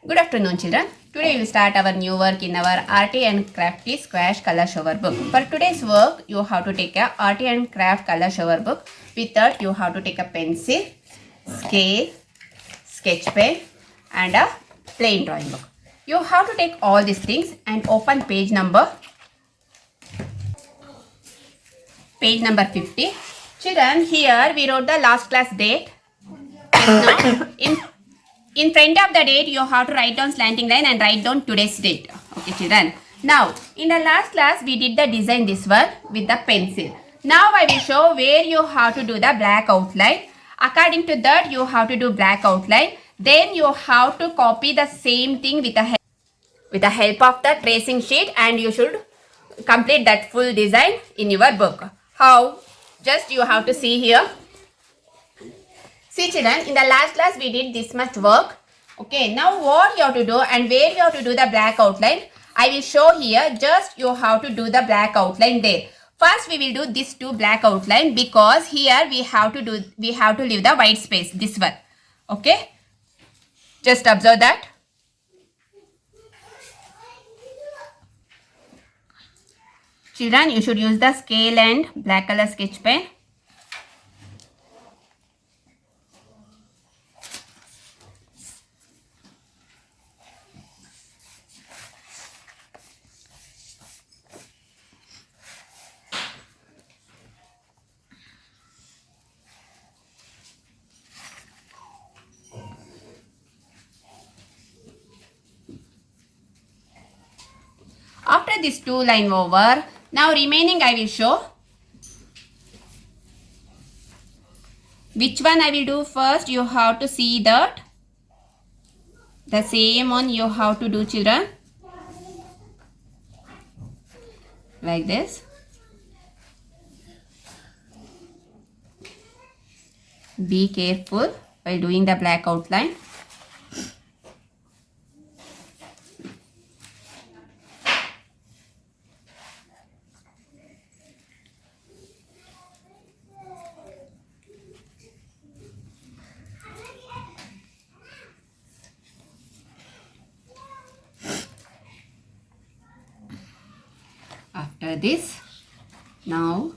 Good afternoon, children. Today we will start our new work in our Arty and Crafty Squash Color Shower book. For today's work, you have to take a Arty and Craft Color Shower book. With that, you have to take a pencil, scale, sketch pen, and a plain drawing book. You have to take all these things and open page number 50. Children, here we wrote the last class date. Now, in front of the date, you have to write down slanting line and write down today's date. Okay, children. Now, in the last class, we did the design this one with the pencil. Now, I will show where you have to do the black outline. According to that, you have to do black outline. Then you have to copy the same thing with the help of the tracing sheet, and you should complete that full design in your book. How? Just you have to see here. See, children, in the last class we did this much work. Okay, now what you have to do and where you have to do the black outline, I will show here. Just you have to do the black outline there. First we will do this two black outline because here we have to leave the white space, this one. Okay, just observe that. Children, you should use the scale and black color sketch pen. After this two line over, now remaining I will show. Which one I will do first? You have to see that. The same one you have to do, children. Like this. Be careful while doing the black outline. After this, now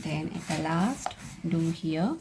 then at the last do here.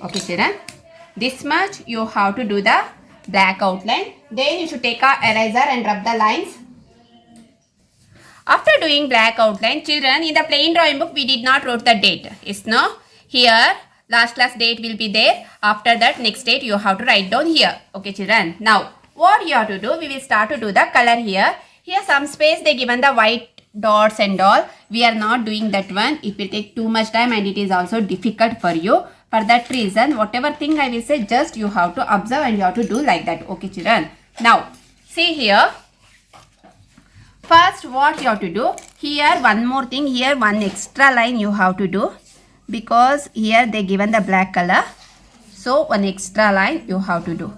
Okay, children, this much you have to do the black outline. Then you should take a eraser and rub the lines. After doing black outline, children, in the plain drawing book we did not wrote the date. It's no. Here last class date will be there. After that next date you have to write down here. Okay, children. Now what you have to do? We will start to do the color here. Here some space they given the white dots and all. We are not doing that one. It will take too much time and it is also difficult for you. For that reason, whatever thing I will say, just you have to observe and you have to do like that. Okay, children. Now, see here. First, what you have to do? Here, one more thing. Here, one extra line you have to do. Because here they given the black color. So, one extra line you have to do.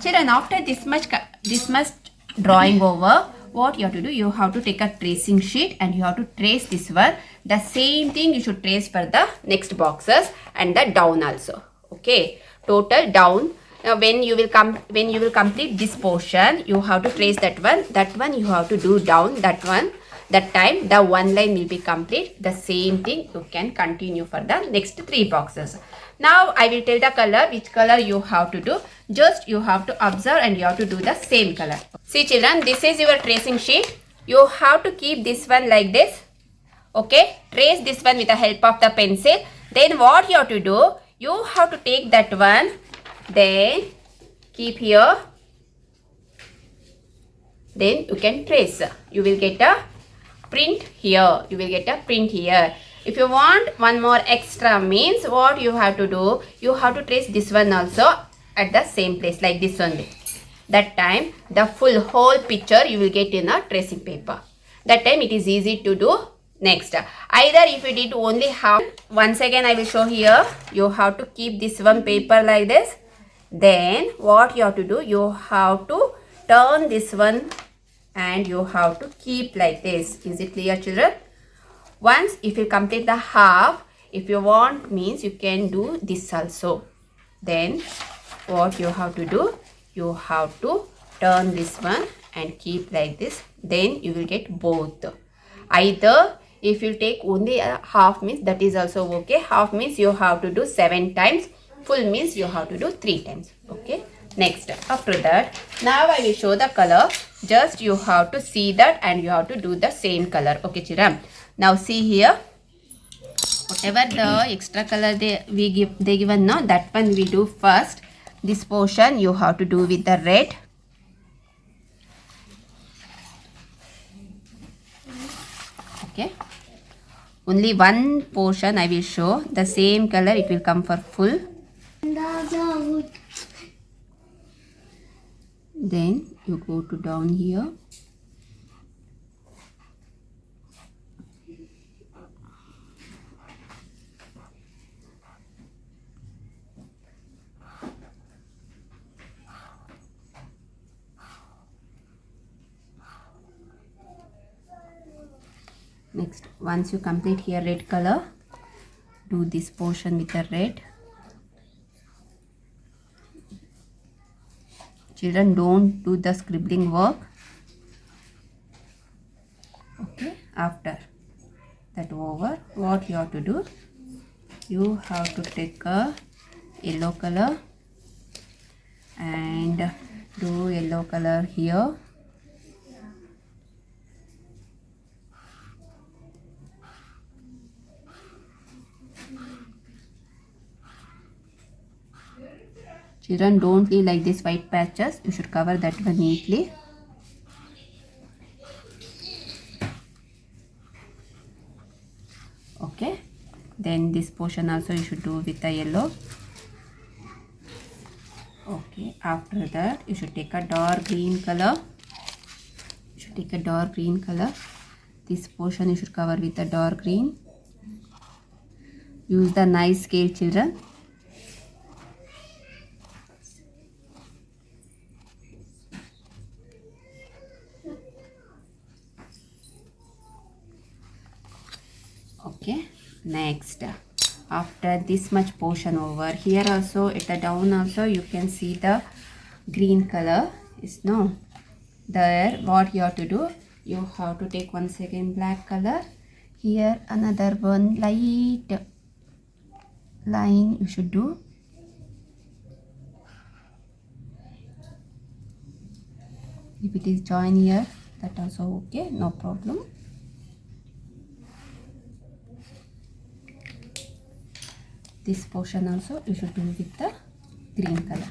Children, after this much drawing over, what you have to do? You have to take a tracing sheet and you have to trace this one. The same thing you should trace for the next boxes and the down also. Okay, total down. Now when you will complete this portion, you have to trace that one. That one you have to do down. That one That time the one line will be complete. The same thing you can continue for the next 3 boxes. Now I will tell the color, which color you have to do. Just you have to observe and you have to do the same color. See children, this is your tracing sheet. You have to keep this one like this. Okay, trace this one with the help of the pencil. Then what you have to do, you have to take that one, then keep here. Then you can trace. You will get a print here. You will get a print here. If you want one more extra means, what you have to do, you have to trace this one also at the same place like this only. That time the full whole picture you will get in a tracing paper. That time it is easy to do. Next, either if you did only half, once again I will show here, you have to keep this one paper like this. Then what you have to do, you have to turn this one and you have to keep like this. Is it clear children? Once if you complete the half, if you want means you can do this also. Then what you have to do, you have to turn this one and keep like this. Then you will get both. Either if you take only a half means that is also okay. Half means you have to do 7 times. Full means you have to do 3 times. Okay. Next, after that, now I will show the color. Just you have to see that and you have to do the same color. Okay, children. Now see here. Whatever the extra color they given now, that one we do first. This portion you have to do with the red. Okay. Only one portion I will show. The same color it will come for full. Then you go to down here. Next, once you complete here red color, do this portion with the red. Children, don't do the scribbling work. Okay, after that over, what you have to do, you have to take a yellow color and do yellow color here. Children, don't leave like this white patches. You should cover that one neatly. Okay. Then this portion also you should do with the yellow. Okay. After that, you should take a dark green color. You should take a dark green color. This portion you should cover with the dark green. Use the nice scale, children. Okay, next, after this much portion over here also at the down also you can see the green color is no there. What you have to do, you have to take one second black color here, another one light line you should do. If it is join here, that also okay, no problem. This portion also you should do with the green color.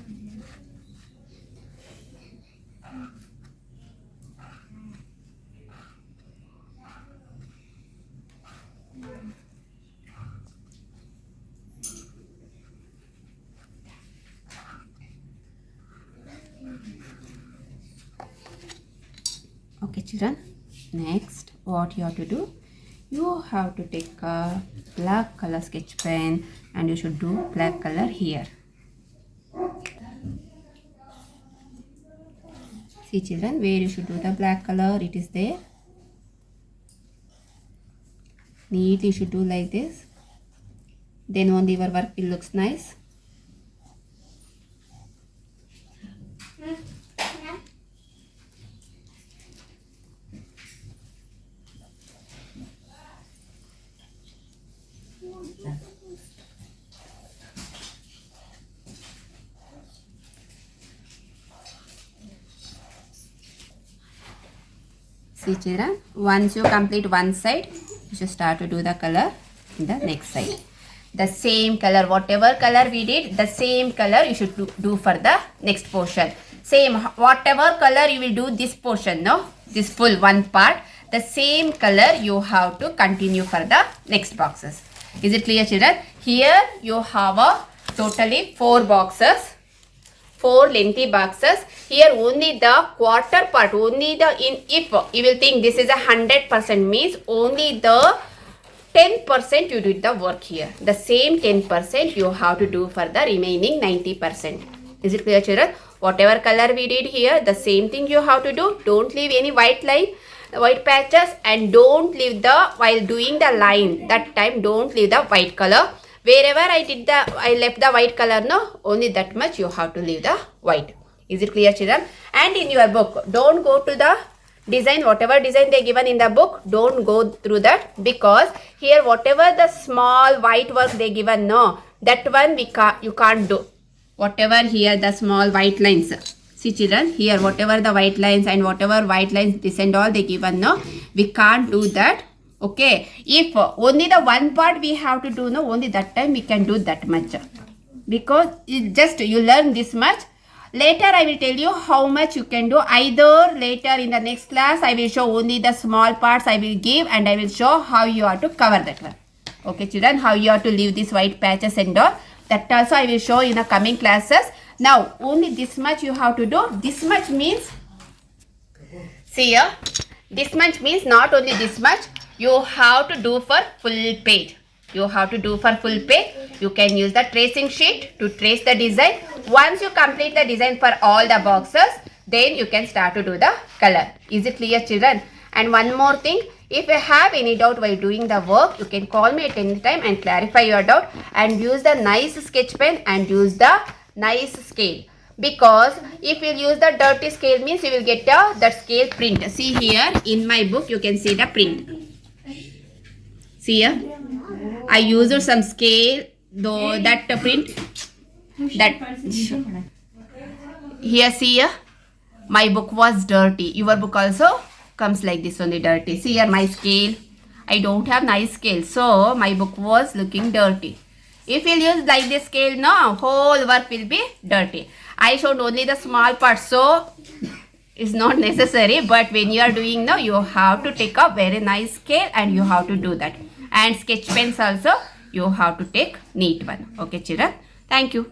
Okay children, next what you have to do, you have to take a black color sketch pen and you should do black color here. See children, where you should do the black color, it is there. Neatly you should do like this. Then only your work will looks nice. See children, once you complete one side, you should start to do the color in the next side. The same color, whatever color we did, the same color you should do for the next portion. Same, whatever color you will do this portion, no? This full one part, the same color you have to continue for the next boxes. Is it clear children? Here you have a totally 4 boxes. 4 lengthy boxes. Here only the quarter part, only the if you will think this is 100% means only the 10% you did the work here. The same 10% you have to do for the remaining 90%. Is it clear children? Whatever color we did here, the same thing you have to do. Don't leave any white line, white patches, and don't leave the, while doing the line, that time don't leave the white color. Wherever I left the white color, no, only that much you have to leave the white. Is it clear children? And in your book, don't go to the design, whatever design they given in the book, don't go through that, because here whatever the small white work they given, no, that one you can't do. Whatever here the small white lines. See children, here whatever the white lines and whatever white lines, this and all they given, no, we can't do that. Okay, if only the one part we have to do, no, only that time we can do that much, because it just you learn this much. Later I will tell you how much you can do. Either later in the next class I will show only the small parts I will give, and I will show how you have to cover that one. Okay children, how you have to leave these white patches and all, that also I will show in the coming classes. Now only this much you have to do. This much means, see here, this much means not only this much, you have to do for full page. You have to do for full page. You can use the tracing sheet to trace the design. Once you complete the design for all the boxes, then you can start to do the color. Is it clear children? And one more thing, if you have any doubt while doing the work, you can call me at any time and clarify your doubt, and use the nice sketch pen and use the nice scale. Because if you use the dirty scale means you will get that scale print. See here in my book you can see the print. See here, I used some scale, though that print, that here see here, my book was dirty. Your book also comes like this only dirty. See here my scale, I don't have nice scale, so my book was looking dirty. If you use like this scale, no, whole work will be dirty. I showed only the small part, so it's not necessary, but when you are doing now, you have to take a very nice scale and you have to do that. And sketch pens also, you have to take neat one. Okay children, thank you.